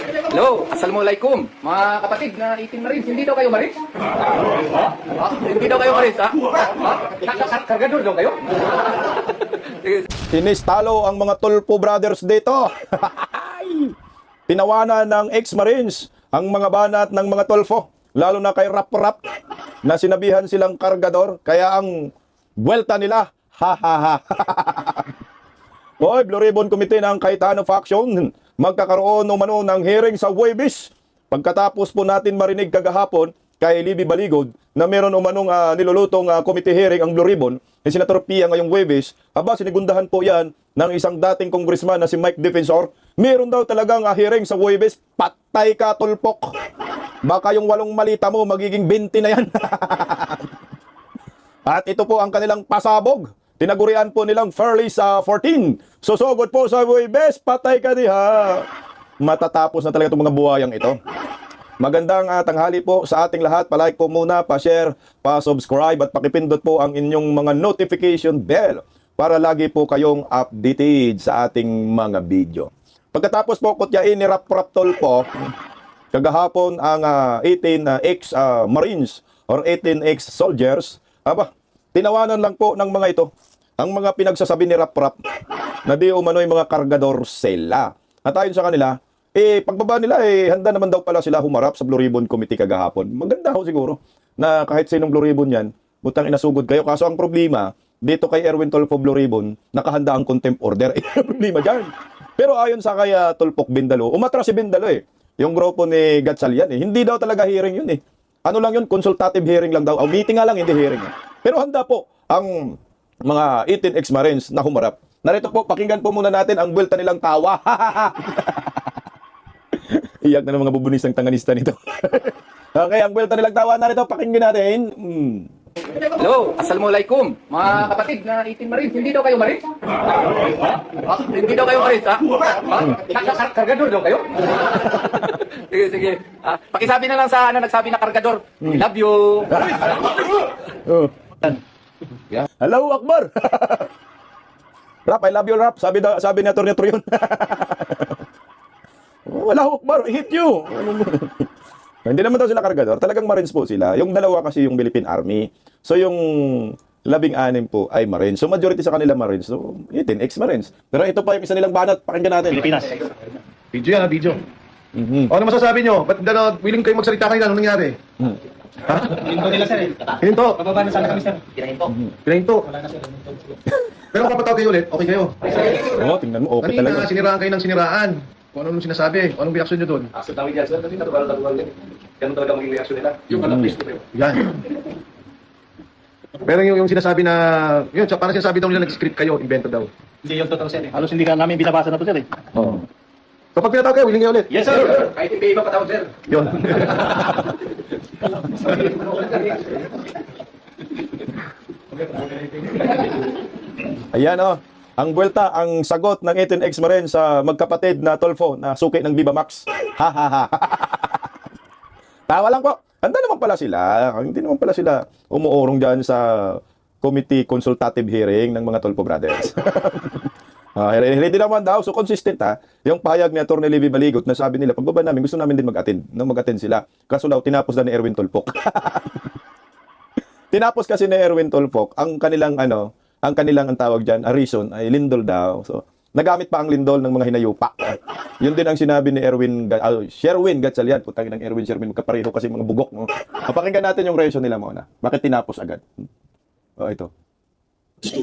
Hello, Assalamualaikum, mga kapatid na 18 Marines. Hindi daw kayo Marines? Hindi daw kayo Marines, ha? Kargador daw kayo? Sinistalo ang mga Tulfo brothers dito. Tinawanan ng ex-Marines ang mga banat ng mga Tulfo, lalo na kay Rap Rap na sinabihan silang kargador, kaya ang buwelta nila, ha ha ha. Hoy, Blue Ribbon Committee ng Cayetano Faction, magkakaroon umano ng hearing sa Huwebes. Pagkatapos po natin marinig kagahapon kay Libby Baligod na meron umanong nilulutong committee hearing ang Blue Ribbon, yung Senator Pia ngayong Huwebes, sinigundahan po yan ng isang dating congressman na si Mike Defensor. Meron daw talagang hearing sa Huwebes. Patay ka, tulpok. Baka yung 8 malita mo magiging 20 na yan. At ito po ang kanilang pasabog. Tinagurian po nilang Fairless 14. Susugod po sa Huwebes, patay ka diha. Matatapos na talaga itong mga buhayang ito. Magandang tanghali po sa ating lahat. Palike po muna, pa-share, pa-subscribe at pakipindot po ang inyong mga notification bell para lagi po kayong updated sa ating mga video. Pagkatapos po kutyain ni Rap Rap Tulfo, kagahapon ang 18 ex-Marines or 18 ex-soldiers, tinawanan lang po ng mga ito ang mga pinagsasabi ni Rap Rap na di umano'y mga kargador sila. At ayon sa kanila, pagbaba nila, handa naman daw pala sila humarap sa Blue Ribbon Committee kagahapon. Maganda ho siguro na kahit sinong Blue Ribbon yan, butang inasugod kayo. Kaso ang problema, dito kay Erwin Tulfo Blue Ribbon, nakahanda ang contempt order. Problema dyan. Pero ayon sa kaya Tulfok Bindalo, umatras si Bindalo yung grupo ni Gatchalian hindi daw talaga hearing yun Ano lang yun, consultative hearing lang daw. Meeting nga lang, hindi hearing. Pero handa po ang mga 18 ex-Marines na humarap. Narito po, pakinggan po muna natin ang buwelta nilang tawa. Iyak na ng mga bubunis ng tanganista nito. Okay, ang buwelta nilang tawa. Narito, pakinggan natin. Hello, Assalamualaikum, mga kapatid na 18 Marines. Hindi daw kayo Marines? Hindi daw kayo Marines, ha? Kargador daw kayo? Sige. Pakisabi na lang sa nagsabi na kargador. I love you. Hello, Akbar! Rap, I love you, Rap. Sabi ni Atty. Troyon. Wala, Akbar, I hate you. Hindi naman daw sila kargador. Talagang Marines po sila. Yung dalawa kasi yung Philippine Army. So yung 16 po ay Marines. So majority sa kanila Marines. So 18 ex-Marines. Pero ito pa yung isa nilang banat. Pakinggan natin. Pilipinas. Video yan, video. Mm-hmm. Ano masasabi nyo? Ba't willing kayo magsalita kanina? Anong nangyari? Ha? Hininto nila sir. Hininto? Pababa na sana kami sir. Pinahinto. Pinahinto? Wala na sir. Pero kapatawag kayo ulit, okay kayo? Oo, tingnan mo. Okay Kanina, talaga. siniraan kayo ng siniraan. Kung anong sinasabi, kung anong reaksyon nyo doon? Sa tawid yan, sir, kasi natural din. Ganun talaga maging reaksyon nila. Yung kalapis ko kayo. Yan. Pero yung sinasabi na, yun, parang sinasabi daw nila nag-script kayo, invento daw. Hindi yung totoo sir. Halos hindi ka namin binabasa na to sir. Oo. So pag pinatawag kayo, willing kayo ulit? Yes sir. Kahit hindi iba patawad, sir. Yun. Ayan ang buwelta, ang sagot ng 18 ex-Marines sa magkapatid na Tulfo na suki ng Viva Max. Ha ha ha. Tawa lang po. Handa naman pala sila. Hindi naman pala sila umuurong dyan sa committee consultative hearing ng mga Tulfo brothers. Hindi naman daw. So consistent yung pahayag ni Atty. Libby Baligot na sabi nila, pagbaba namin, gusto namin din mag-attend. No, mag-attend sila. Kaso daw, tinapos na ni Erwin Tulfok. Tinapos kasi ni Erwin Tulfok, ang kanilang ang tawag dyan, a reason, ay lindol daw. So, nagamit pa ang lindol ng mga hinayupa. Yun din ang sinabi ni Sherwin Gatchalian. Putangin ng Erwin Sherwin, magkapareho kasi mga bugok. No? Pakinggan natin yung reason nila muna. Bakit tinapos agad? Ito. To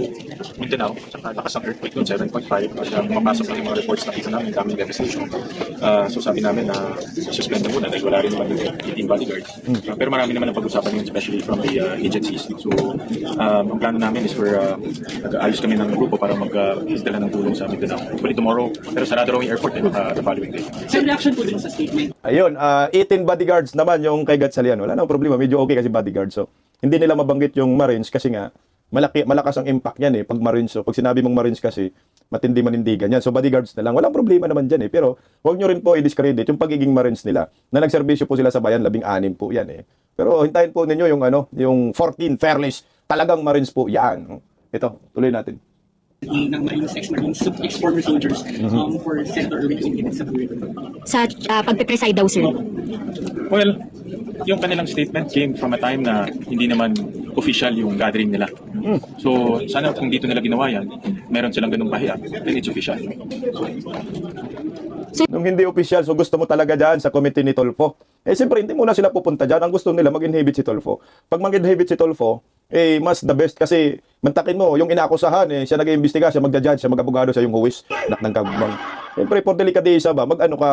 Mindanao, saka lakas ang earthquake doon, 7.5, at mapasok na yung mga reports na kita namin, daming devastation. So sabi namin na suspend na muna dahil wala rin naman yung 18 bodyguards. Pero marami naman ang pag-usapan yun, especially from the agencies. So ang plano namin is ayos kami ng grupo para mag-dala ng tulong sa Mindanao. Actually tomorrow, pero sarado raw yung airport the following day. Sir, reaction po din sa statement. Ayun, 18 bodyguards naman yung kay Gatchalian. Wala nang problema, medyo okay kasi bodyguards. So, hindi nila mabanggit yung Marines kasi nga, malakas ang impact yan pag Marines. So, pag sinabi mong Marines kasi, matindi manindigan yan. So, bodyguards na lang. Walang problema naman dyan Pero, huwag nyo rin po i-discredit yung pagiging Marines nila na nagserbisyo po sila sa bayan, 16 po yan Pero, hintayin po ninyo yung 14 Fairless. Talagang Marines po yan. Ito, tuloy natin. ng Marines, ex-Marines, ex-former soldiers for Senator Erwin to implement sa Bureau. Sa pagpe-preside daw, sir. Well, yung kanilang statement came from a time na hindi naman official yung gathering nila. So, sana kung dito nila ginawa yan, meron silang ganung pahiya, then it's official. Nung hindi official, so gusto mo talaga dyan sa committee ni Tolfo. Eh, siyempre, hindi muna sila pupunta dyan. Ang gusto nila, mag-inhibit si Tolfo. Pag mag-inhibit si Tolfo, eh, mas the best kasi mantakin mo, yung inaakusahan, eh, siya nag-iimbestiga, siya magja-judge, siya mag-abogado, siya yung huwis, anak ng kabang. Siyempre, for delikadesa ba, mag-ano ka,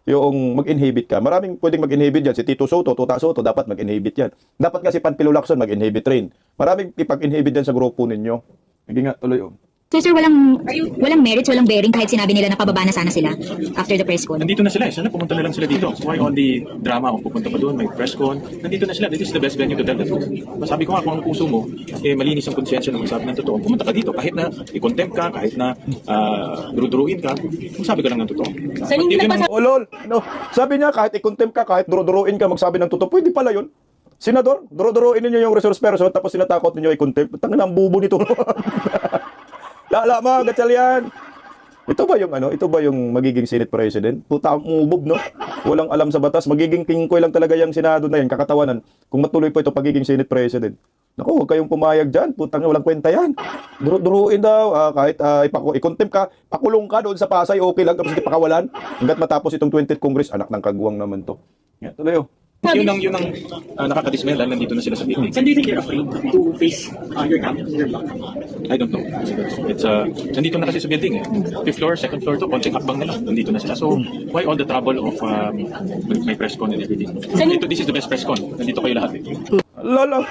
yung mag-inhibit ka. Maraming pwedeng mag-inhibit yan. Si Tito Soto, Tuta Soto, dapat mag-inhibit yan. Dapat kasi Panfilo Lacson mag-inhibit rin. Maraming ipag-inhibit yan sa grupo ninyo. Sige nga, tuloy. So, sir, walang merits, walang bearing kahit sinabi nila na pababa na sana sila after the press con. Nandito na sila eh. Sana pumunta na lang sila dito. Why all the drama kung pupunta pa doon, may press con. Nandito na sila. This is the best venue to tell the truth. Masabi ko nga kung ang puso mo, eh, malinis ang konsensya na magsabi ng totoo. Pumunta ka dito. Kahit na i-contempt ka, kahit na duru-duruin ka, magsabi ka lang ng totoo. Oh, lol. No. Sabi niya, kahit i-contempt ka, kahit duro-duruin ka, magsabi ng totoo, pwede pala yun. Senador, duro-duruin ninyo yung resource person, tapos sinatakot ninyo i-contempt. Tangin ang bubo nito. Lala mo, gatsal yan. Ito ba yung ano? Ito ba yung magiging Senate President? Puta, umubog, no? Walang alam sa batas. Magiging kingkoy lang talaga yung Senado na yan, kakatawanan. Kung matuloy po ito pagiging Senate President. Naku, huwag kayong pumayag dyan. Putang, walang kwenta yan. Duruin daw. Kahit i-contempt ka, pakulong ka doon sa Pasay, okay lang. Tapos hindi pakawalan. Hanggat matapos itong 20th Congress, anak ng kagwang naman to. Yan, tuloy, oh. Yun ang nakakadismay lang, nandito na sila sa meeting. Saan do you think you're afraid to face your camp, your block? I don't know. It's nandito na kasi sa building eh. Fifth floor, second floor to, konting hakbang na lang. Nandito na sila. So, why all the trouble of may press con and everything? This is the best press con. Nandito kayo lahat eh. Lala.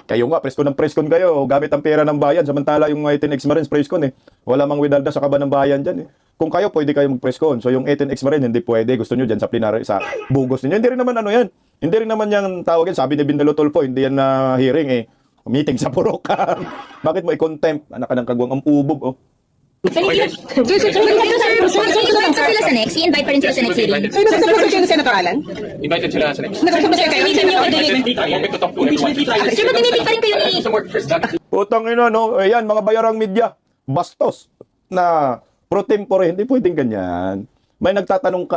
Kayo nga, press con kayo. Gamit ang pera ng bayan. Samantala yung 18 ex-Marines press con eh. Wala mang winalda sa kaba ng bayan dyan eh. Kung kayo, pwede kayo mag-press con. So yung 18 ex-Marines, hindi pwede. Gusto nyo dyan sa plenary, sa bugos ninyo. Hindi rin naman ano yan. Hindi rin naman yung tawag yan. Sabi ni Bindalo Tolfo, hindi yan na hearing eh. Meeting sa Purok. Bakit mo i-contempt? Anak ka ng kagwang ang ubog oh. Sir, sila sa next? I-invite pa rin sila sa next hearing. Sir, kayo Senator Alan? Invited sila sa next. Nagsasabi kayo? Open to talk to everyone. Sir, mag-meeting pa rin kayo ni... Some more first that. Putang ina, no? Ayan, mga bayarang media. Bastos. Na pro tempore, hindi pwedeng ganyan. May nagtatanong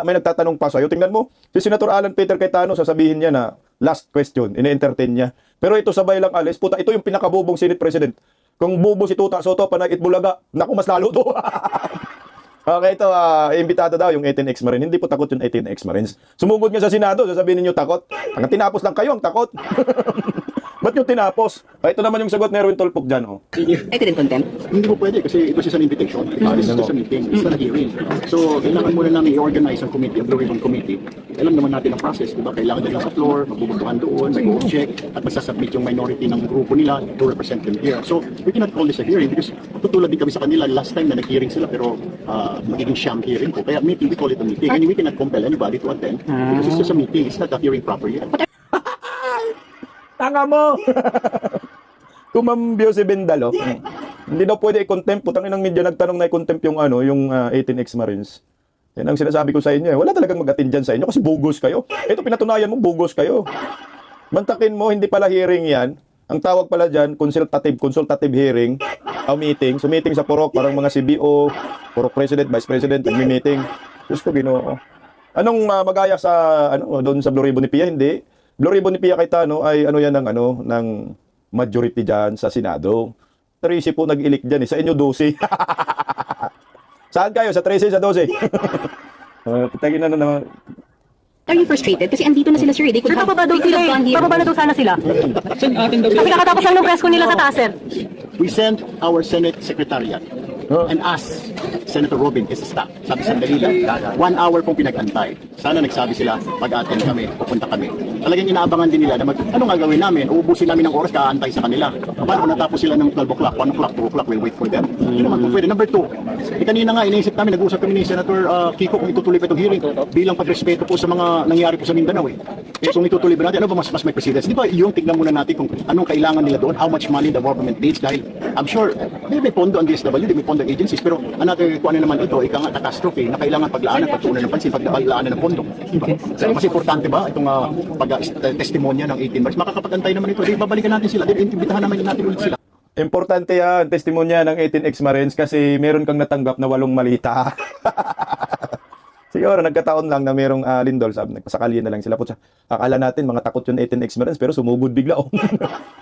pa sa'yo. Tingnan mo, si Senator Alan Peter Cayetano, sasabihin niya na last question, ini-entertain niya. Pero ito sabay lang alis, puta, ito yung pinakabubong Senate President. Kung bubo si Tuta Soto, panay Itbulaga, naku, mas lalo to. Okay, ito, imbitado daw yung 18 ex-Marine. Hindi po takot yung 18 ex-Marines. Sumugod nga sa Senado, sasabihin ninyo takot. Ang tinapos lang kayo, ang takot. Ba't yung tinapos? Ito naman yung sagot ni Erwin Tolpok dyan, oh. Ito din content. Hindi mo pwede kasi ito is an invitation. This is just a meeting. It's not a hearing. So, kailangan muna namin i-organize ang committee, ang Blue Ribbon Committee. Alam naman natin ang process, di ba? Kailangan nila sa floor, magbubutuhan doon, may check at masasubmit yung minority ng grupo nila to represent them here. So, we cannot call this a hearing because tutulad din kami sa kanila last time na nag-hearing sila pero magiging sham hearing po. Kaya meeting, we call it a meeting. And we cannot compel anybody to attend because it's just a meeting. It's not a hearing proper yet. Tanga mo! Kumambyo si Bindalo. Hindi daw pwede i-contempt. Putang inang media nagtanong na i-contempt yung, yung 18 ex-Marines. Yan ang sinasabi ko sa inyo. Wala talagang mag-attend dyan sa inyo kasi bogus kayo. Ito pinatunayan mo, bogus kayo. Mantakin mo, hindi pala hearing yan. Ang tawag pala dyan, consultative hearing, meeting. So meeting sa Purok, parang mga CBO, Purok President, Vice President, nag-meeting. Diyos ko, Ginoo. Anong magaya sa, doon sa Blue Ribbon ni Pia? Hindi. Blue Ribbon ni Pia Cayetano ay ng majority dyan sa Senado. 13 po nag-elect dyan eh. Sa inyo 12. Saan kayo? Sa 13, sa 12? Putangin na naman. Are you frustrated? Kasi andito na sila, sir. They could have gone here. Pababa na daw sana sila. Kasi kakatapos lang ng press ko nila sa taas, sir. We sent our Senate Secretariat and asked Senator Robin as a staff. Sabi sandali lang, 1 hour pong pinag-antay. Sana nagsabi sila, mag-attend kami, pupunta kami. Talagang inaabangan din nila na ano nga gawin namin? Uubusin namin ng oras, kaantay sa kanila. Paano kung natapos sila ng 12 o'clock, 1 o'clock, 2 o'clock, we'll wait for them. Hindi naman po pwede. Number 2, kanina nga, iniisip namin, nag-usap kami ni Senator Kiko kung itutuloy pa itong hearing bilang pagrespeto po sa mga nangyari po sa Mindanao eh. Kung itutuloy ba natin, ano ba mas may precedence? Di ba yung tignan muna natin kung anong kailangan nila doon, how much money the government needs dahil I'm sure may pondo ang DSWD, may pondo ang agencies, pero another kung ano naman ito, ika nga catastrophe na kailangan paglaanan, pagtuunan ng pansin, paglaanan ng pondo. Diba? So, mas importante ba itong testimonya ng 18 March? Makakapag-antay naman ito, di babalikan natin sila, di imbitahan naman natin ulit sila. Importante yan, testimonya ng 18X Marines kasi meron kang natanggap na 8 malita. Siguro nagkataon lang na merong lindol, sabi, nagpasakali na lang sila. Putsa, akala natin mga takot yung 18X Marines pero sumugod bigla. Oh.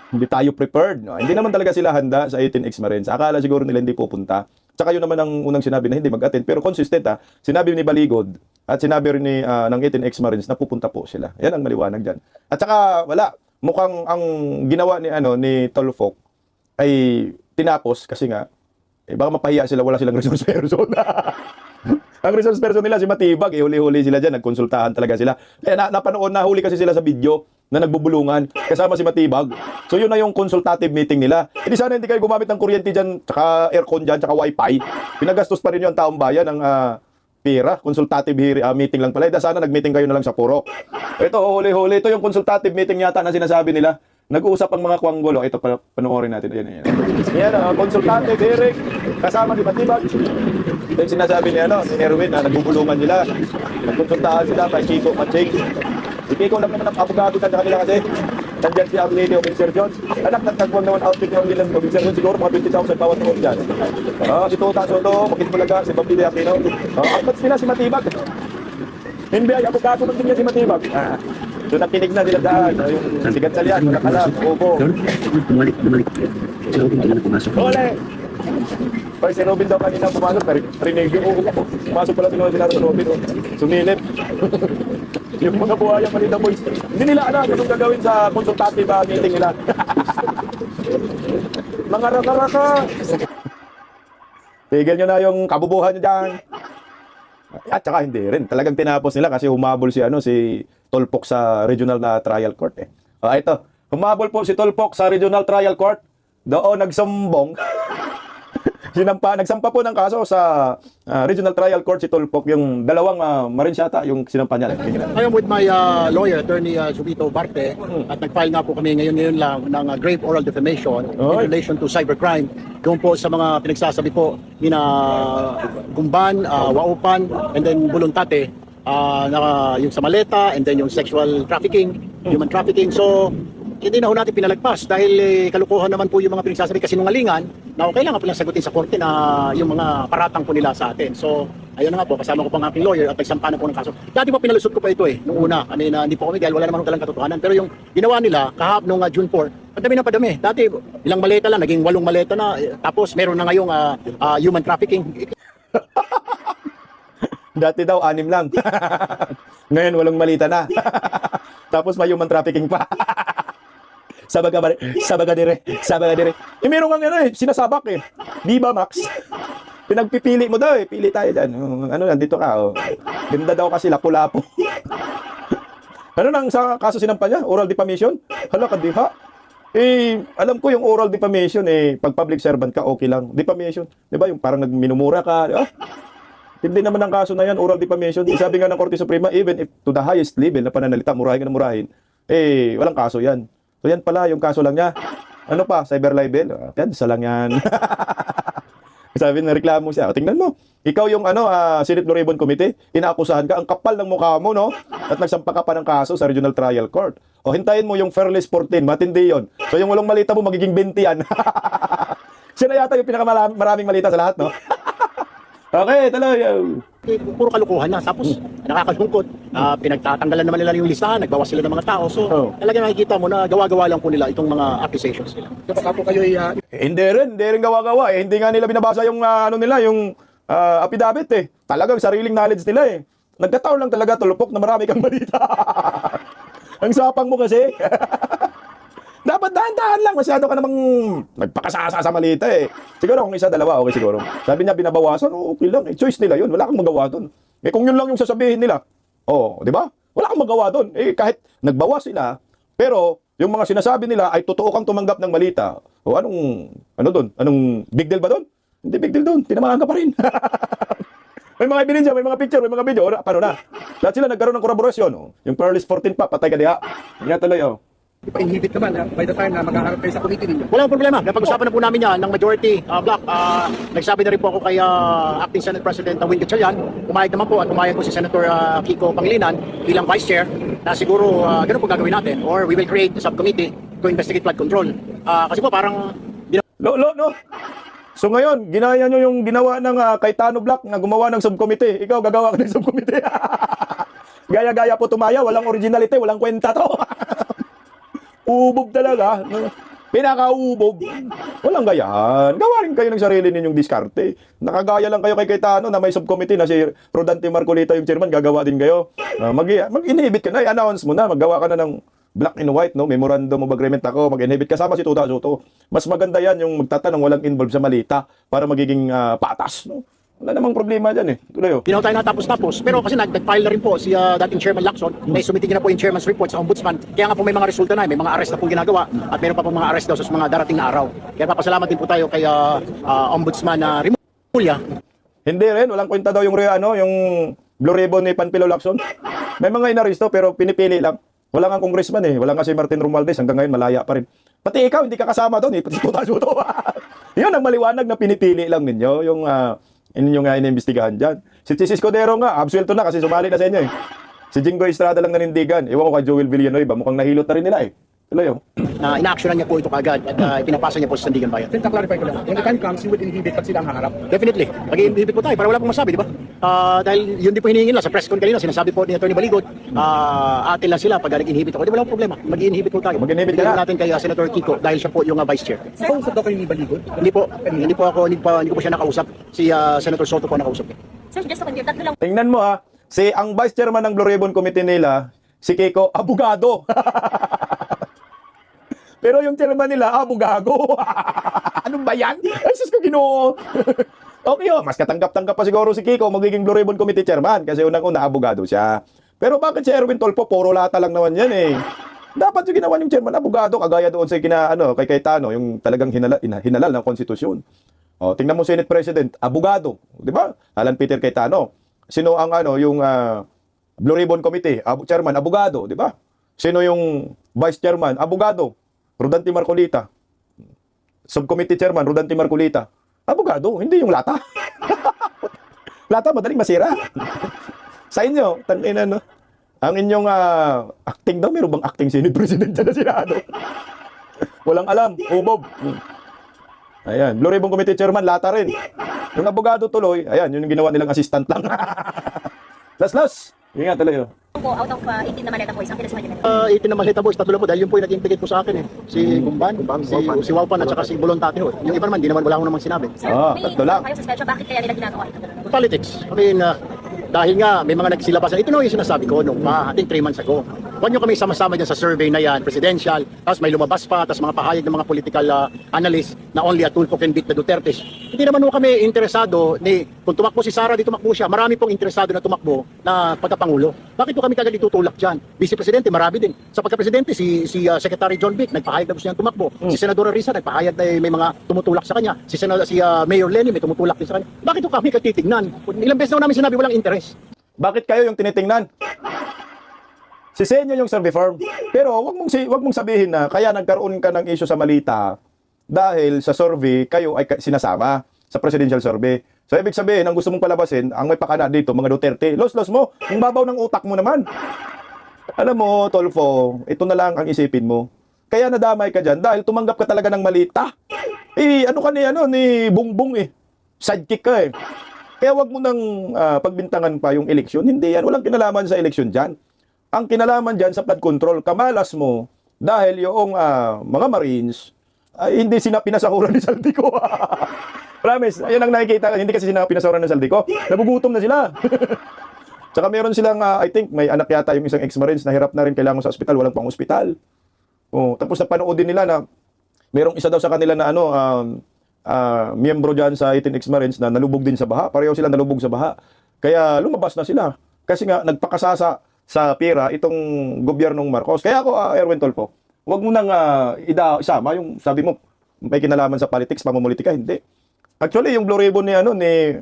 Hindi tayo prepared. No? Hindi naman talaga sila handa sa 18X Marines. Akala siguro nila hindi pupunta. Tsaka yun naman ang unang sinabi na hindi mag-attend. Pero consistent sinabi ni Baligod at sinabi rin ng 18X Marines na pupunta po sila. Yan ang maliwanag dyan. At saka wala, mukhang ang ginawa ni Tolfok ay tinapos kasi nga, baka mapahiya sila, wala silang resource person. Ang resource person nila si Matibag, huli-huli sila dyan, nagkonsultahan talaga sila. Kaya napanood, nahuli kasi sila sa video na nagbubulungan kasama si Matibag. So yun na yung consultative meeting nila. Hindi sana hindi kayo gumamit ng kuryente dyan, tsaka aircon dyan, tsaka wifi. Pinagastos pa rin yung taong bayan ng pera. Consultative meeting lang pala. Sana nag-meeting kayo na lang sa Purok. Ito, huli-huli. Ito yung consultative meeting yata na sinasabi nila. Nag-uusap ang mga kuwanggolo. Ito, panoorin natin. Ayan. Yan, consultative hearing. Kasama ni Matibag. Ito yung sinasabi ni Erwin na nagbubulungan nila. Nagkonsultahan sila kay Kiko Maching. Si Kiko lang naman ang abogado sa kanila kasi nandiyan si Lady of Insertion. Anak, nagtagpuan naman outfit ng Lady of Insertion. Siguro mga 20,000 bawat noon dyan. Si Tuta Soto, Makit Malaga, si Bambili Aquino. Ang match nila si Matibag. Hindi ay abogado ng niya si Matibag. So nakinig na nila daan. Yung sigat salyan, nakalam, ubo. Bumalik. Si Robin din na pumasok. Ole! Pag si Robin daw kanina pumasok, rinig yung ubo. Pumasok pala sila sa Robin. Sumilip. Yung mga buhayang Manila Boys. Hindi nila alam anong gagawin sa consultative meeting nila. Mga raka-raka. Tigil nyo na yung kabubuhan nyo dyan. At saka hindi rin. Talagang tinapos nila kasi humabol si Tolpok sa Regional Trial Court. Ito. Humabol po si Tolpok sa Regional Trial Court. Doon nagsumbong. Nagsampa po ng kaso sa Regional Trial Court si Tolpok. Yung dalawang Marines yata yung sinampa niya. I am with my lawyer, Attorney Jubito Barte, at nag-file nga po kami ngayon lang ng grave oral defamation in relation to cybercrime. Doon po sa mga pinagsasabi po ni na Gumban, Waupan, and then Buluntate, yung sa maleta, and then yung sexual trafficking, human trafficking. So, hindi na ho natin pinalagpas dahil kalukuhan naman po yung mga pinagsasabi kasinungalingan na kailangan po lang sagutin sa korte na yung mga paratang po nila sa atin. So, ayun na nga po, kasama ko pang aking lawyer at nagsampa na po ng kaso. Dati po pinalusot ko pa ito nung una. Hindi po kami dahil wala naman talang katotohanan. Pero yung ginawa nila kahap nung June 4, padami na padami. Dati ilang maleta lang, naging 8 maleta na. Tapos meron na ngayong human trafficking. Dati daw 6 lang. Ngayon 8 malita na. Tapos may human trafficking pa. Sabaga dire. Meron kang sinasabak Di ba, Max? Pinagpipili mo daw Pili tayo dyan. Nandito ka Ganda daw kasi lapu-lapu. Ano nang sa kaso sinampa niya? Oral defamation? Hala ka diha. Alam ko yung oral defamation pag public servant ka, okay lang. Defamation. Di ba? Yung parang minumura ka. Hindi naman ang kaso na yan, oral defamation. Sabi nga ng Korte Suprema, even if to the highest level na pananalita, murahin ka na murahin, walang kaso yan. So yan pala, yung kaso lang niya. Ano pa? Cyber libel? Isa lang yan. Sabi na reklamo siya. Tingnan mo. Ikaw yung Senate Blue Ribbon Committee, inaakusahan ka. Ang kapal ng mukha mo, no? At nagsampa ka pa ng kaso sa Regional Trial Court. Hintayin mo yung Fairless 14. Matindi yun. So yung 8 malita mo, magiging 20 yan. Siya na yata yung pinakamaraming malita sa lahat, no? Okay, tuloy. Puro kalukuhan na. Tapos, nakakalungkot. Pinagtatanggalan naman nila yung listahan, nagbawas sila ng mga tao. So, talagang nakikita mo na gawa-gawa lang po nila itong mga accusations nila. Baka po kayo Hindi rin gawa-gawa. Hindi nga nila binabasa yung yung affidavit Talagang sariling knowledge nila Nagkataon lang talaga Tolpok na marami kang balita. Ang sapang mo kasi. Dapat dahan-dahan lang. Masyado ka namang nagpakasasa sa malita Siguro kung isa, dalawa, okay siguro. Sabi niya binabawasan, okay lang. Choice nila yun. Wala kang magawa doon. Kung yun lang yung sasabihin nila, di ba? Wala kang magawa doon. Kahit nagbawas sila, pero yung mga sinasabi nila ay totoo kang tumanggap ng malita. Ano doon? Anong big deal ba doon? Hindi big deal doon. Tinamaan ka pa rin. May mga ebidensya, may mga picture, may mga video. Paano na? Lahat sila nagkaroon ng koraborasyon. Yung Fairless 14 pa, patay ka diha. Nga tuloy, ipa-inhibit naman by the time na maghaharap kayo sa committee ninyo. Walang problema. Napag-usapan na po namin yan ng majority block. Nagsabi na rin po ako kay Acting Senate President Win Gatchalian. Pumayag naman po at pumayag po si Senator Kiko Pangilinan bilang Vice Chair na siguro ganun po gagawin natin or we will create a subcommittee to investigate flood control. Kasi po parang Lolo, no? So ngayon, ginaya nyo yung ginawa ng Cayetano Black na gumawa ng subcommittee. Ikaw, gagawa ka ng subcommittee. Gaya-gaya po tumaya, walang originality, walang kwenta to. Ubog talaga. Pinakaubog. Walang gayahan. Gawa rin kayo ng sarili ninyong diskarte. Nakagaya lang kayo kay Cayetano na may subcommittee na si Rodante Marcolita yung chairman, gagawa din kayo. Mag-inhibit ka na, i-announce mo na, maggawa ka na ng black and white, no? Memorandum of agreement ako, mag-inhibit kasama si Tuta Soto. Mas maganda yan yung magtatanong walang involved sa malita para magiging patas, no? Wala namang problema dyan eh. Tuloy, oh. Hindi na tayo natapos-tapos. Pero kasi nag-file na rin po si dating Chairman Lacson. May sumitigin na po yung Chairman's report sa Ombudsman. Kaya nga po may mga resulta na. May mga arrest na po ginagawa. At meron pa po mga arrest daw sa mga darating na araw. Kaya papasalamat din po tayo kay Ombudsman Rimulya. Hindi rin, walang kwenta daw yung yung Blue Ribbon ni Panfilo Lacson. May mga inaristo pero pinipili lang. Wala nga congressman eh. Wala nga si Martin Romualdez. Hanggang ngayon malaya pa rin. Pati ikaw, hindi ka kasama doon eh. Pati Tuta Soto. Yun ang maliwanag na pinipili lang ninyo. Yung inyo nga inimbestigahan dyan. Si Chis Escudero nga, absuelto na kasi sumali na sa inyo eh. Si Jingo Estrada lang nanindigan. Ewan ko kay Joel Villanueva, mukhang nahilot na rin nila eh. Tuloy, oh. Ina-actionan niya po ito kagad at pinapasa niya po sa Sandigan Bayan. Just to clarify ko lang, when the time comes, you would inhibit pag sila ang haharap. Definitely. Mag-i-inhibit po tayo para wala pong masabi, di ba? Dahil yun din po hinihingi nila sa press con kanina, sinasabi po ni Atty. Baligod, atin lang sila pag nag-inhibit ako. Di ba walang problema? Mag-i-inhibit po tayo. Mag-inhibit ka Bigyan na. natin kay Senator Kiko dahil siya po yung vice chair. Kausap daw kayo ni Baligod? Hindi po siya nakausap. Si Senator Soto po nakausap. Sir, just to confirm, tatlo lang Tingnan mo ha, ang vice chairman ng Blue Ribbon Committee nila, si Kiko, abogado. Pero yung chairman nila, abogago. Ano ba yan? Ay, sus ko ginoo. Okay, mas katanggap-tanggap pa siguro si Kiko magiging Blue Ribbon Committee chairman kasi unang-una abogado siya. Pero bakit si Erwin Tolpo, puro lata lang naman yan eh. Dapat yung ginawa yung chairman, abogado, kagaya doon sa kay Cayetano, yung talagang hinalal ng konstitusyon. O, tingnan mo Senate President, abogado, di ba? Alan Peter Cayetano. Sino ang yung Blue Ribbon Committee, chairman, abogado, di ba? Sino yung vice chairman, abogado, Rodante Marcolita. Subcommittee chairman, Rodante Marcolita. Abogado, hindi yung lata. Lata, madaling masira. Sa inyo, tangina no. Ang inyong acting daw, meron bang acting Senate President na Senado? Walang alam, ubob. Ayan, Blue Ribbon Committee chairman, lata rin. Yung abogado tuloy, ayan, yun yung ginawa nilang assistant lang. Las. Yun nga tuloy, oh. po out of 18 na maleta boys ang pinasuhan nyo. 18 na maleta boys, tatlo lang po dahil yun po yung nag-implicate po sa akin eh. Si Gumban, si Waupan at saka si Bolontate ho. Yung iba naman, wala ko namang sinabi. Sir, may tatlo lang. kayo suspension, bakit kaya nila ginagawa ito? Politics. I mean, dahil nga may mga nagsilabasan. Ito na yung sinasabi ko nung I think 3 months ago. Huwag nyo kami sama-sama dyan sa survey na yan, presidential, tapos may lumabas pa, tapos mga pahayag ng mga political analysts na only a tool for can beat the Dutertes. Hindi naman mo kami interesado kung tumakbo si Sara, di tumakbo siya. Marami pong interesado na tumakbo na pagkapangulo. Bakit po kami kagad itutulak dyan? Vice Presidente, marami din. Sa pagka-presidente, si Secretary John Vic, nagpahayag na gusto niyang tumakbo. Si Senadora Risa, nagpahayag na may mga tumutulak sa kanya. Si Mayor Lenny, may tumutulak din sa kanya. Bakit po kami katitignan? Ilang beses na namin sinabi walang interes. Bakit kayo yung tinitingnan? Si Senyo yung survey firm. Pero wag mong sabihin na kaya nagkaroon ka ng issue sa Malita dahil sa survey kayo ay sinasama sa presidential survey. So ibig sabihin, ang gusto mong palabasin, ang may pakana dito, mga Duterte, los mo, ang babaw ng utak mo naman. Alam mo, Tolfo, ito na lang ang isipin mo. Kaya nadamay ka dyan dahil tumanggap ka talaga ng Malita. Ano ka ni Bungbong eh. Sidekick ka eh. Kaya wag mo nang pagbintangan pa yung eleksyon. Hindi yan. Walang kinalaman sa eleksyon dyan. Ang kinalaman dyan sa flood control, kamalas mo dahil yung mga Marines hindi pinasahuran ni Saldico. Promise, ayan ang nakikita. Hindi kasi pinasahuran ni Saldico. Nagugutom na sila. Tsaka meron silang, I think, may anak yata yung isang ex-Marines na hirap na rin kailangan sa ospital. Walang pang ospital. Tapos napanood din nila na merong isa daw sa kanila na miyembro dyan sa 18 ex-Marines na nalubog din sa baha. Pareho sila nalubog sa baha. Kaya lumabas na sila. Kasi nga, nagpakasasa sa pera itong gobyernong Marcos. Kaya ako, Erwin Tolpo, wag mo nang isama yung sabi mo, may kinalaman sa politics, pamumulitika, hindi. Actually, yung Blue Ribbon ni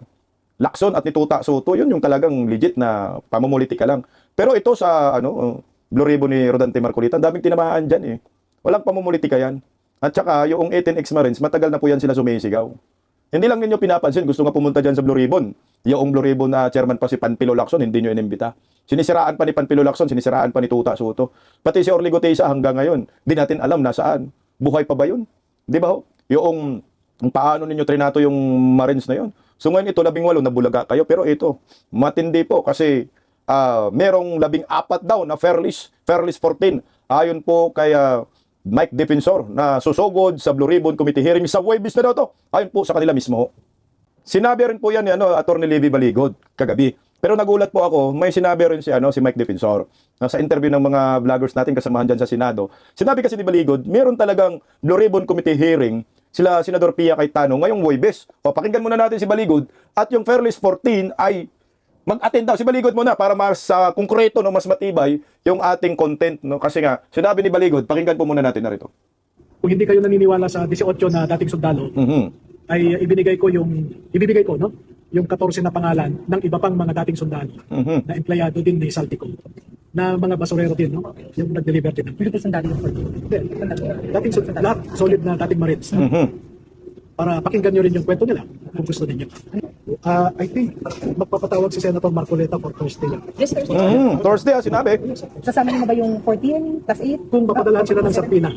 Lacson at ni Tuta Soto, yun yung talagang legit na pamumulitika lang. Pero ito sa Blue Ribbon ni Rodante Marcolita, daming tinamaan dyan eh. Walang pamumulitika yan. At saka, yung 18 ex-Marines, matagal na po yan sila sumisigaw. Hindi lang ninyo pinapansin, gusto nga pumunta dyan sa Blue Ribbon. Yung Blue Ribbon na chairman pa si Panfilo Lacson, hindi nyo inimbita. Sinisiraan pa ni Panfilo Lacson, sinisiraan pa ni Tuta Soto. Pati si Orly Gutesa hanggang ngayon, di natin alam nasaan. Buhay pa ba yun? Di ba ho? Yung Kung paano ninyo trinato yung Marines na yon. So ngayon ito, 18 nabulaga kayo. Pero ito, matindi po kasi merong 14 daw na Fairless 14. Ayon po kay Mike Defensor na susugod sa Blue Ribbon Committee hearing sa Huwebes na daw to. Ayon po sa kanila mismo. Sinabi rin po yan ni Attorney Levy Baligod kagabi. Pero nagulat po ako, may sinabi rin si Mike Defensor sa interview ng mga vloggers natin kasamahan dyan sa Senado. Sinabi kasi ni Baligod, meron talagang Blue Ribbon Committee hearing sila Senador Pia Cayetano ngayong Huwebes. O pakinggan muna natin si Baligod at yung Fairless 14 ay mag-attend daw. Si Baligod muna para mas konkreto, no, mas matibay yung ating content. No? Kasi nga, sinabi ni Baligod, pakinggan po muna natin narito. Kung hindi kayo naniniwala sa 18 na dating sundalo, ay ibibigay ko no, yung 14 na pangalan ng iba pang mga dating sundalo na empleyado din ni Saltico, na mga basurero din, no, yung nag-deliver din. Dating sundalo yung dating sundalo, lahat solid na dating Marines. Para pakinggan nyo rin yung kwento nila kung gusto ninyo. I think magpapatawag si Senator Marcoleta for Thursday. Yes, sir. Thursday, sinabi. Sasama niyo na ba yung 14 plus 8? Kung mapadalahan sila ng sapina,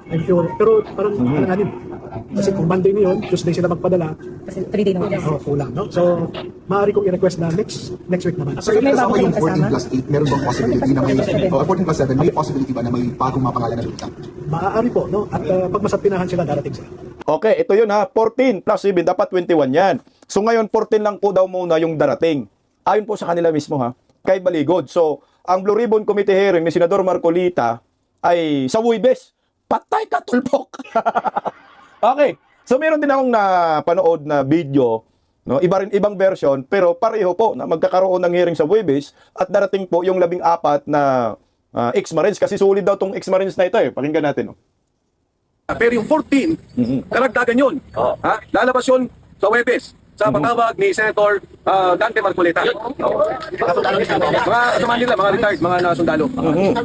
I'm sure. Pero parang alanganin. Kasi kung Monday na yun, Tuesday sila magpadala, Kasi 3 day notice. kulang. No? So, maaari kong i-request na next week naman. So, may bago kayong kasama? plus 8, meron bang possibility na may, 14 plus 7, may possibility ba na may bagong mapangalan na luta? Maaari po, no? At pag masapinahan sila, darating sila. Okay, ito yun ha. 14 plus 7, dapat 21 yan. So ngayon, 14 lang po daw muna yung darating. Ayon po sa kanila mismo ha, kay Baligod. So, ang Blue Ribbon Committee hearing ni Senador Marcolita ay sa Huwebes. Patay ka, tulpok! Okay, so meron din akong napanood na video, no? Ibang version, pero pareho po na magkakaroon ng hearing sa Huwebes at darating po yung 14 na ex-Marines. Kasi sulit daw tong ex-Marines na ito eh. Pakinggan natin. No? Pero yung 14, karagdagan yun. Ha? Lalabas yun sa Huwebes sa patawag ni Senator Dante Marcoleta. Mga kasama nila, mga retired, mga nasundalo.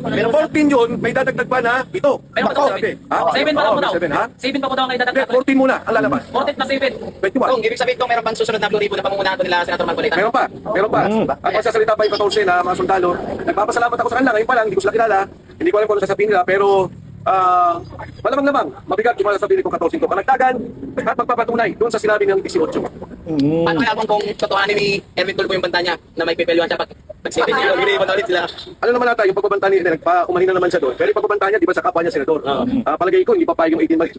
Pero 14 yun, may dadagdag pa na ito. Sabi. 7 pa lang po daw. 7, ha? 7 pa po daw ang Hindi, idadagdag. 14 muna ang lalabas. 14 na 7. 21. Kung ibig sabihin ko, meron pang susunod na Blue Ribbon na pamungunahan ko nila Senator Marcoleta. Meron pa. At magsasalita pa yung 14 na mga sundalo. Nagpapasalamat ako sa kanila. Ngayon pa lang, hindi ko sila kilala. Hindi ko alam kung ano sasabihin nila. Pero malamang mabigat yung sasabihin ko 14 ko. Panagdagan at magpapatunay doon sa sinabi ng 18. Paano kaya kung totohanin ni Erwin Tulfo yung banta niya na may pipelyuhan siya pag 7 niya, Blue Ribbon ulit sila. Ano naman nata, yung pagbabanta niya, nagpa-umahina naman siya doon. Pero yung pagbabanta niya, di ba sa kapwa niya, Senador? Palagay ko, hindi pa yung 18 months.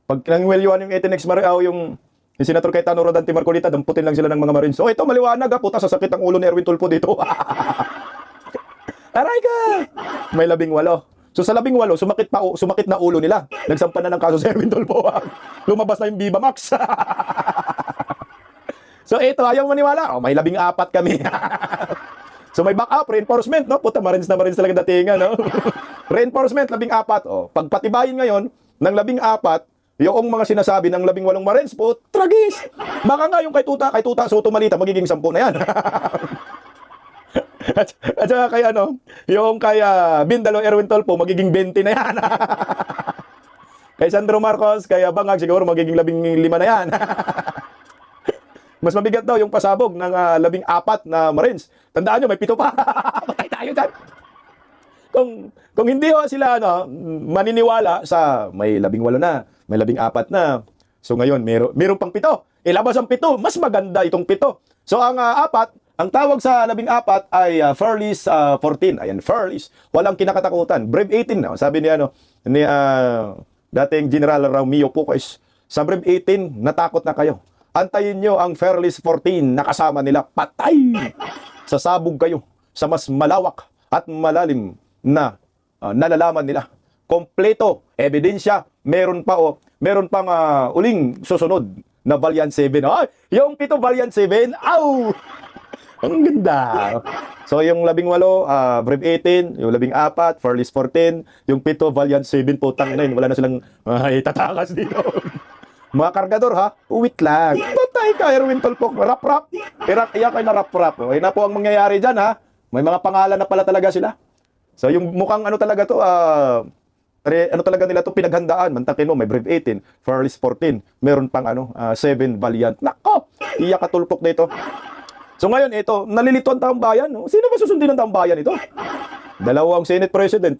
Pag nangyuan yung 18X yung Senator Cayetano Rodante Marcolita, damputin lang sila ng mga Marines. So ito, maliwanag ha, puta, sasakit ang ulo ni Erwin Tulfo dito. Aray ka! May 18. So sa 18, sumakit na ulo nila. Nagsampa na ng kaso sa Erwin Tulfo. Lumabas na yung Viva Max. So ito, ayaw maniwala. May 14 kami. So may backup, reinforcement, no? Puta, Marines na Marines talaga datingan, no? Reinforcement, 14. Pagpatibayin ngayon ng 14, yung mga sinasabi ng 18 Marines po, tragis. Baka nga yung kay Tuta Soto Malita, magiging 10 na yan. At saka kay yung kay Bindalo Erwin Tulfo, magiging 20 na yan. Kay Sandro Marcos, kay Bangag, siguro magiging 15 na yan. Mas mabigat daw yung pasabog ng 14 na Marines. Tandaan nyo, may 7 pa. Patay tayo dyan. Kung hindi sila maniniwala sa may 18 na, may 14 na. So ngayon, meron pang 7. Ilabas ang 7, mas maganda itong 7. So ang 4, ang tawag sa 14 ay Fairless 14. Ayan, Fairless. Walang kinakatakutan. Brave 18 na. Sabi ni dating General Romeo Puques, sa Brave 18, natakot na kayo. Antayin nyo ang Fairless 14 na kasama nila. Patay! Sasabog kayo sa mas malawak at malalim na nalalaman nila. Kompleto, ebidensya, meron pang uling susunod na Valiant 7. Ay, yung 7 Valiant 7, aw! Ang ganda. So yung 18, Brave 18, yung 14, Fairless 14, yung 7 Valiant 7, putang ina yun. Wala na silang tatakas dito. Mga kargador ha, uwit lang. Patay ka, Erwin Tulfo. Rap-rap. Iyak kayo na rap-rap. Ayun na po ang mangyayari dyan ha. May mga pangalan na pala talaga sila. So yung mukhang talaga to, talaga nila to pinaghandaan. Mantakin mo, may Brave 18, Fairless 14, meron pang 7 Valiant. Nako, iyak ka Tulfo dito. So ngayon, ito, nalilito ang taong bayan. No? Sino ba susundin ng taong bayan ito? 2 Senate President,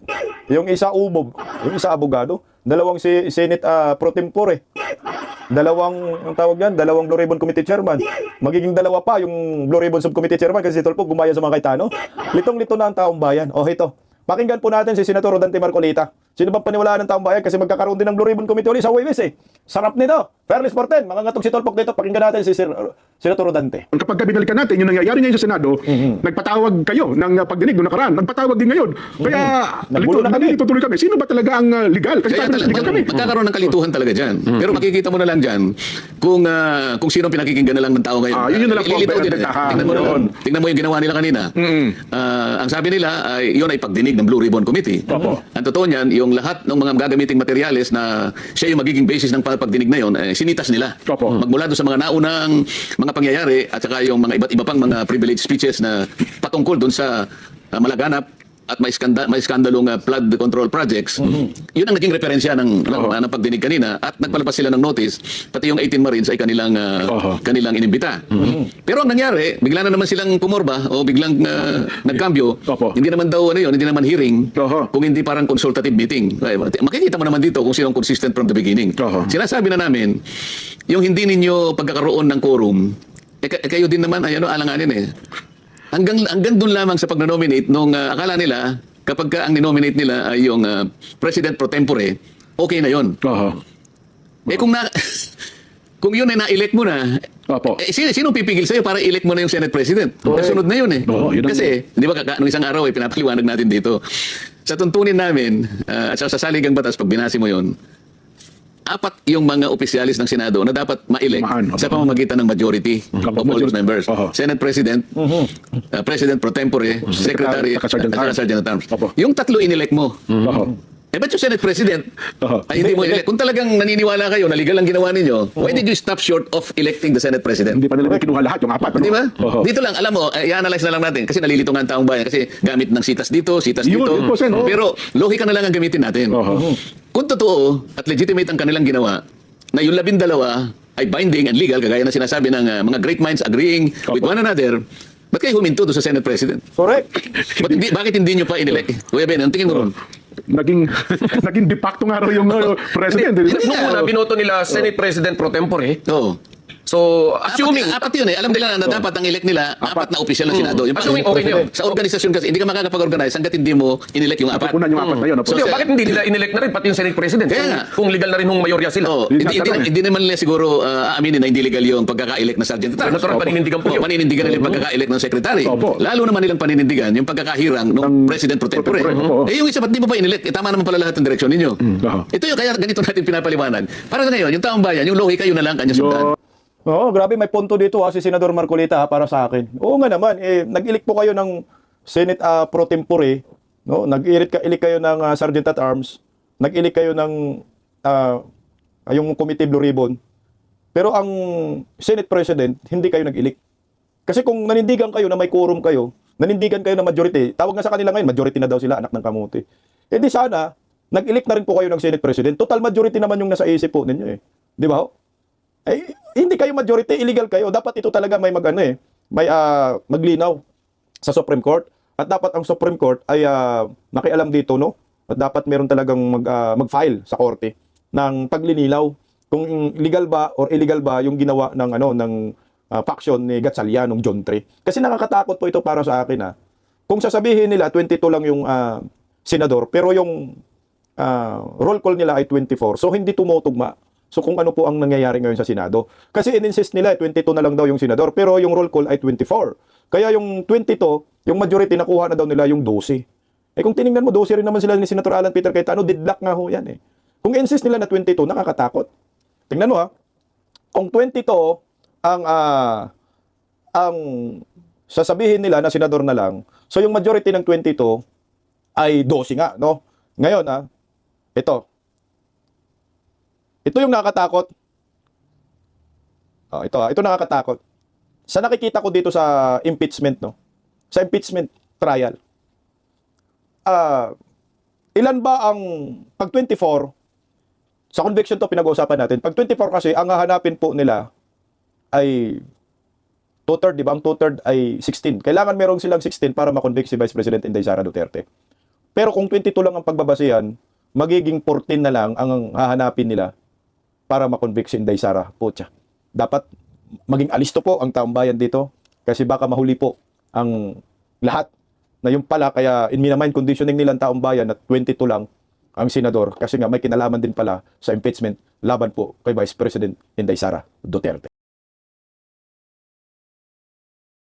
yung isa ubob, yung isa abogado, 2 Senate pro tempore. Dalawang, ang tawag yan, dalawang Blue Ribbon Committee Chairman. Magiging dalawa pa yung Blue Ribbon Subcommittee Chairman kasi si Tulfo gumaya sa mga Cayetano. Litong-lito na ang taong bayan. O ito, pakinggan po natin si Senator Rodante Marcolita. Sino bang paniwalaan ng taong bayan kasi magkakaroon din ng Blue Ribbon Committee ulit sa Huwebes eh. Sarap nito. Fairness for 10. Mga ngatog si Tulfo dito. Pakinggan natin si Senator Rodante. Kapag binalikan natin yung nangyayari ngayon sa Senado, nagpatawag kayo ng pagdinig noong nakaraan. Nagpatawag din ngayon. Kaya Nagbulo na kami. tutuloy kami. Sino ba talaga ang legal? Kasi Kaya sabi na legal kami. magkakaroon ng kalituhan talaga dyan. Pero makikita mo na lang dyan kung sino pinakikinggan na lang ng tao ngayon. Yun na lang po, Lilitaw din. bentahan. Tingnan mo na Yun. lang. Tingnan mo yung ginawa nila kanina. Ang sabi nila, yun ay pagdinig ng Blue Ribbon Committee. Opo. Ang totoo niyan, yung lahat ng mga gagamiting materyales na siya yung magiging basis ng pagdinig na yun, sinitas nila. Opo. Magmula doon sa mga naunang mga pangyayari at saka yung mga iba't iba pang mga privileged speeches na patungkol doon sa malaganap at may skandalong flood control projects. Yun ang naging referensya ng pagdinig kanina at nagpalabas sila ng notice pati yung 18 Marines ay kanilang inimbita. Pero ang nangyari, bigla na naman silang pumorba o biglang nagkambyo. Hindi naman daw hindi naman hearing kung hindi parang consultative meeting. Makikita mo naman dito kung sinong consistent from the beginning. Sinasabi na namin yung hindi ninyo pagkakaroon ng quorum, kayo din naman ay alanganin eh. Hanggang doon lamang sa pag-nominate nung akala nila kapag ang ninominate nila ay yung President pro tempore, okay na yon. Kung yun ay na-elect mo na, sino pipigil sa'yo para elect mo na yung Senate President? Kasunod na yun eh. Kasi, di ba, nung isang araw ay pinapaliwanag natin dito, sa tuntunin namin, at sa saligang batas, pag binasi mo yun, 4 yung mga opisyalis ng Senado na dapat ma-elect sa pamamagitan ng majority of all those members. Senate President, President pro tempore, Secretary, at Sergeant at Arms. Yung 3 inelect mo. Ba't yung Senate President ay hindi mo elect? Kung talagang naniniwala kayo na legal ang ginawa ninyo, why did you stop short of electing the Senate President? Hindi pa nila kinuha lahat yung 4. Di ba? Dito lang, alam mo, i-analyze na lang natin kasi nalilito nga ang taong bayan kasi gamit ng sitas dito, sitas dito. Pero lohika na lang ang gamitin natin. Kung totoo at legitimate ang kanilang ginawa, na yung 12 ay binding and legal, kagaya na sinasabi ng mga great minds agreeing with one another, ba't kayo huminto doon sa Senate President? Correct. Bakit hindi nyo pa inelect? Kuya Ben, ang tingin mo ron? Naging de facto nga raw yung president. Nung una, binoto nila Senate President pro tempore. Oo. So, assuming... Apat yun eh. Alam nila na dapat ang elect nila, 4 na opisyal ng Senado. Yung Assuming okay na yun. Sa organisasyon kasi, hindi ka makakapag-organize hanggat hindi mo inelect yung 4. Una yung 4 na yun. So, bakit hindi nila inelect na rin pati yung Senate President? Kaya nga. Kung legal na rin yung mayorya sila. Hindi naman nila siguro aaminin na hindi legal yung pagkaka-elect na Sergeant at Arms. Natural, paninindigan po. Paninindigan nila yung pagkaka-elect ng Secretary. Lalo naman nilang paninindigan yung pagkakahirang ng President pro tempore. Yung isa, ba't di mo pa inelect? Tama naman pala lahat ng direksyon ninyo. Ito yung kaya ganito natin pinapaliwanag. Para sa ngayon, yung taong bayan, yung lohika yun na lang kanya sundan. Oo, grabe, may punto dito si Senador Marcolita para sa akin. Oo nga naman, nag-elect po kayo ng Senate pro tempore, no? Nag-elect kayo ng Sergeant at Arms, nag-elect kayo ng yung Committee Blue Ribbon. Pero ang Senate President, hindi kayo nag-elect. Kasi kung nanindigan kayo na may quorum kayo, nanindigan kayo na majority, tawag nga sa kanila ngayon, majority na daw sila, anak ng kamuti. Eh di sana, nag-elect na rin po kayo ng Senate President. Total majority naman yung nasa isip po ninyo eh. Di ba ho? Hindi kayo majority, illegal kayo. Dapat ito talaga may may maglinaw sa Supreme Court. At dapat ang Supreme Court ay makialam dito, no? At dapat meron talagang mag-file sa korte ng paglinilaw kung legal ba or illegal ba yung ginawa ng faction ni Gatchalian ng John 3. Kasi nakakatakot po ito para sa akin. Kung sasabihin nila 22 lang yung senador, pero yung roll call nila ay 24. So hindi tumutugma. So kung ano po ang nangyayari ngayon sa Senado. Kasi in-insist nila 22 na lang daw yung senador, pero yung roll call ay 24. Kaya yung 22, yung majority nakuha na daw nila yung 12. Kung tiningnan mo, 12 rin naman sila ni Senator Alan Peter Cayetano, deadlock nga ho yan eh. Kung insist nila na 22, nakakatakot. Tingnan mo kung 22 ang sasabihin nila na senador na lang, so yung majority ng 22 ay 12 nga, no? Ngayon ito yung nakakatakot. Ito nakakatakot. Sa nakikita ko dito sa impeachment, no? Sa impeachment trial. Ilan ba ang pag 24 sa conviction to pinag-uusapan natin. Pag 24 kasi ang hahanapin po nila ay 2/3, di ba? Ang 2/3 ay 16. Kailangan merong silang 16 para ma-convict si Vice President Inday Sara Duterte. Pero kung 22 lang ang pagbabasihan, magiging 14 na lang ang hahanapin nila para makonvict si Inday Sara. Putya. Dapat maging alisto po ang taong bayan dito kasi baka mahuli po ang lahat na yung pala kaya in minamind conditioning nilang taong bayan at 22 lang ang senador kasi nga may kinalaman din pala sa impeachment laban po kay Vice President Inday Sara Duterte.